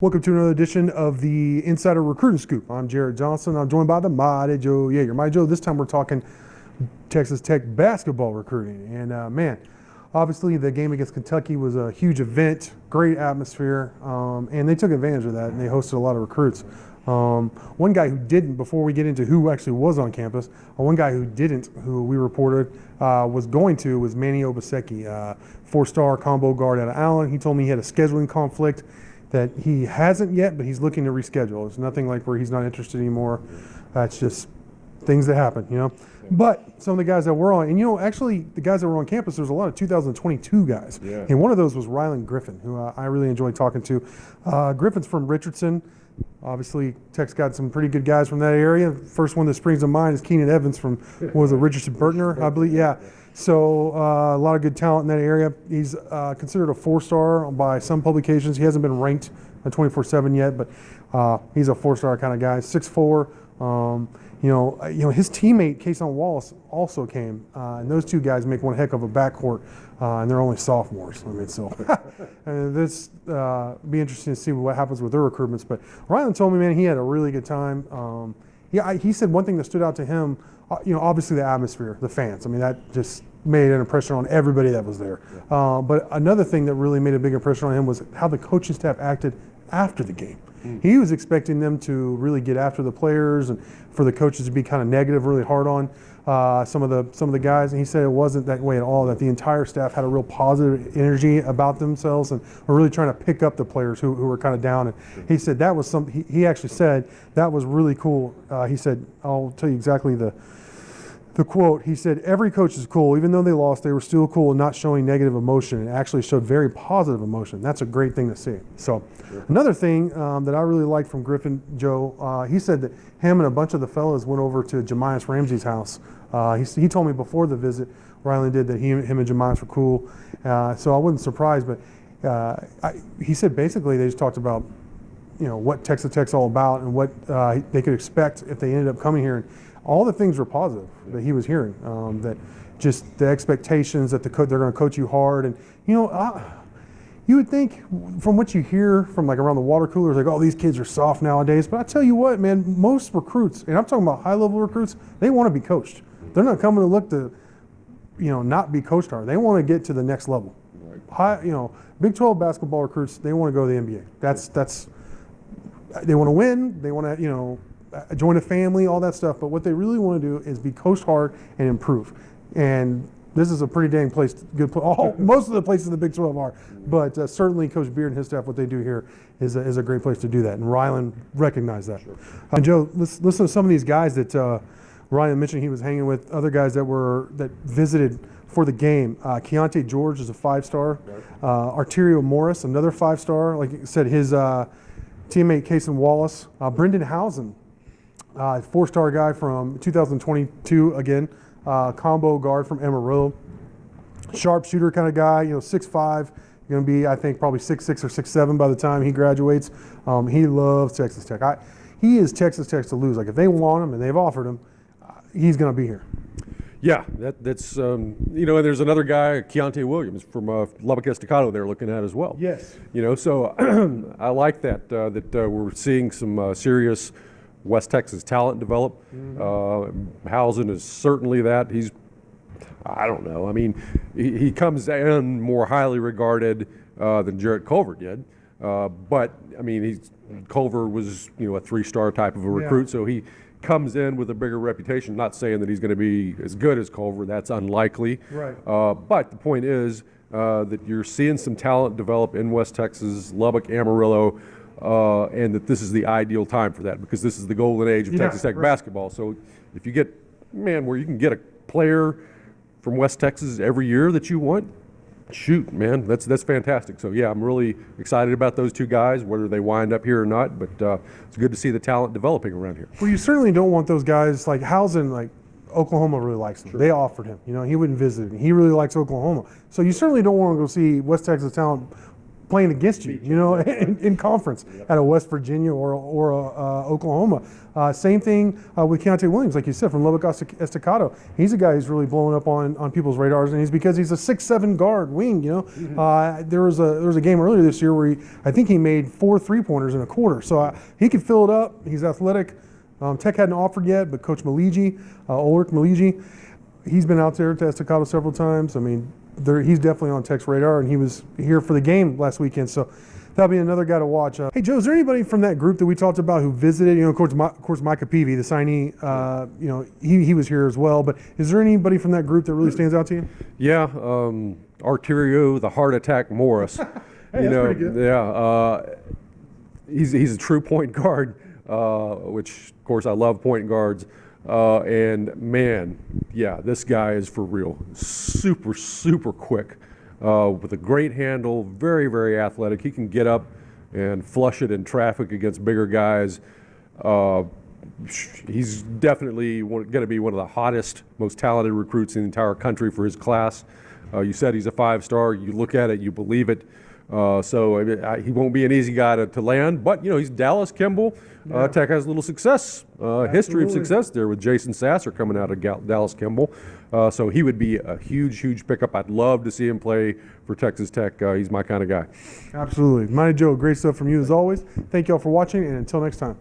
Welcome to another edition of the Insider Recruiting Scoop. I'm Jarret Johnson. I'm joined by the mighty Joe Yeager. Mighty Joe, this time we're talking Texas Tech basketball recruiting. And man, obviously the game against Kentucky was a huge event, great atmosphere, and they took advantage of that and they hosted a lot of recruits. One guy who didn't, before we get into who actually was on campus, one guy who didn't, who we reported was going to, was Manny Obaseki, four-star combo guard out of Allen. He told me he had a scheduling conflict that he hasn't yet, but he's looking to reschedule. It's nothing like where he's not interested anymore. It's just things that happen, you know. But some of the guys that were on, and you know, actually the guys that were on campus, there's a lot of 2022 guys. Yeah. And one of those was Rylan Griffin, who I really enjoyed talking to. Griffin's from Richardson. Obviously, Tech's got some pretty good guys from that area. First one that springs to mind is Keenan Evans from, what was it, Richardson Bertner, I believe. Yeah. So a lot of good talent in that area. He's considered a four-star by some publications. He hasn't been ranked at 24/7 yet, but he's a four-star kind of guy. 6'4". You know, his teammate Keenan Wallace also came, and those two guys make one heck of a backcourt, and they're only sophomores. I mean, so this be interesting to see what happens with their recruitments. But Rylan told me, man, he had a really good time. He said one thing that stood out to him. You know, obviously the atmosphere, the fans. I mean, that just made an impression on everybody that was there. Yeah. But another thing that really made a big impression on him was how the coaching staff acted after the game. He was expecting them to really get after the players and for the coaches to be kind of negative, really hard on some of the guys. And he said it wasn't that way at all, that the entire staff had a real positive energy about themselves and were really trying to pick up the players who were kind of down. And he said that was something, he actually said that was really cool. He said, I'll tell you exactly the quote. He said, every coach is cool. Even though they lost, they were still cool and not showing negative emotion. It actually showed very positive emotion. That's a great thing to see. So another thing that I really liked from Griffin Joe, he said that him and a bunch of the fellas went over to Jemias Ramsey's house. He told me before the visit, Rylan did, that him and Jemias were cool. So I wasn't surprised, but he said basically they just talked about, you know, what Texas Tech's all about and what they could expect if they ended up coming here. And all the things were positive that he was hearing, that just the expectations that they're going to coach you hard. And, you know, you would think from what you hear from like around the water coolers, like, oh, these kids are soft nowadays. But I tell you what, man, most recruits, and I'm talking about high-level recruits, they want to be coached. They're not coming to look to, you know, not be coached hard. They want to get to the next level. Right. You know, Big 12 basketball recruits, they want to go to the NBA. That's they want to win. They want to, you know, join a family, all that stuff. But what they really want to do is be coached hard and improve. And this is a pretty dang place, most of the places in the Big 12 are. But certainly Coach Beard and his staff, what they do here is a great place to do that. And Rylan recognized that. Sure. Joe, let's listen to some of these guys that Rylan mentioned he was hanging with, other guys that visited for the game. Keontae George is a 5-star. Right. Arterio Morris, another 5-star. Like I said, his teammate Keenan Wallace. Brendan Housen, 4-star guy from 2022 again, combo guard from Amarillo, sharpshooter kind of guy, you know, 6'5", going to be, I think, probably 6'6" or 6'7" by the time he graduates. He loves Texas Tech. He is Texas Tech to lose. Like if they want him and they've offered him, he's going to be here. Yeah, that's you know, and there's another guy, Keontae Williams from Lubbock Estacado they're looking at as well. Yes. You know, so I like that we're seeing some serious West Texas talent develop. Housen is certainly that. He's, I don't know. I mean, he comes in more highly regarded than Jarrett Culver did. But I mean, Culver was, you know, a 3-star type of a recruit, yeah. So he comes in with a bigger reputation. Not saying that he's going to be as good as Culver. That's unlikely. Right. But the point is that you're seeing some talent develop in West Texas, Lubbock, Amarillo. And that this is the ideal time for that because this is the golden age of Texas Tech basketball. So if you get, man, where you can get a player from West Texas every year that you want, shoot, man, that's fantastic. So, yeah, I'm really excited about those two guys, whether they wind up here or not. But it's good to see the talent developing around here. Well, you certainly don't want those guys like Housen, like Oklahoma really likes him. Sure. They offered him. You know, he wouldn't visit him. He really likes Oklahoma. So you certainly don't want to go see West Texas talent playing against you, in conference at a West Virginia or Oklahoma. Same thing with Keontae Williams, like you said, from Lubbock Estacado. He's a guy who's really blowing up on people's radars, and he's because he's a 6'7" guard wing. There was a game earlier this year where I think he made 4 3-pointers in a quarter. So he can fill it up. He's athletic. Tech hadn't offered yet, but Coach Maligi, Ulrich Maligi, he's been out there to Estacado several times. I mean, he's definitely on Tech's radar, and he was here for the game last weekend. So that'll be another guy to watch. Hey, Joe, is there anybody from that group that we talked about who visited? Of course, Micah Peavy, the signee, he was here as well. But is there anybody from that group that really stands out to you? Yeah, Arterio, the Heart Attack Morris. Hey, that's pretty good. Yeah, he's a true point guard, which, of course, I love point guards. And man, yeah, this guy is for real. Super, super quick, with a great handle, very, very athletic. He can get up and flush it in traffic against bigger guys. He's definitely going to be one of the hottest, most talented recruits in the entire country for his class. You said he's a 5-star. You look at it, you believe it. So he won't be an easy guy to land, but he's Dallas Kimball. Tech has a little success, history of success there with Jason Sasser coming out of Dallas Kimball. So he would be a huge, huge pickup. I'd love to see him play for Texas Tech. He's my kind of guy. Absolutely. Mighty Joe, great stuff from you as always. Thank you all for watching, and until next time.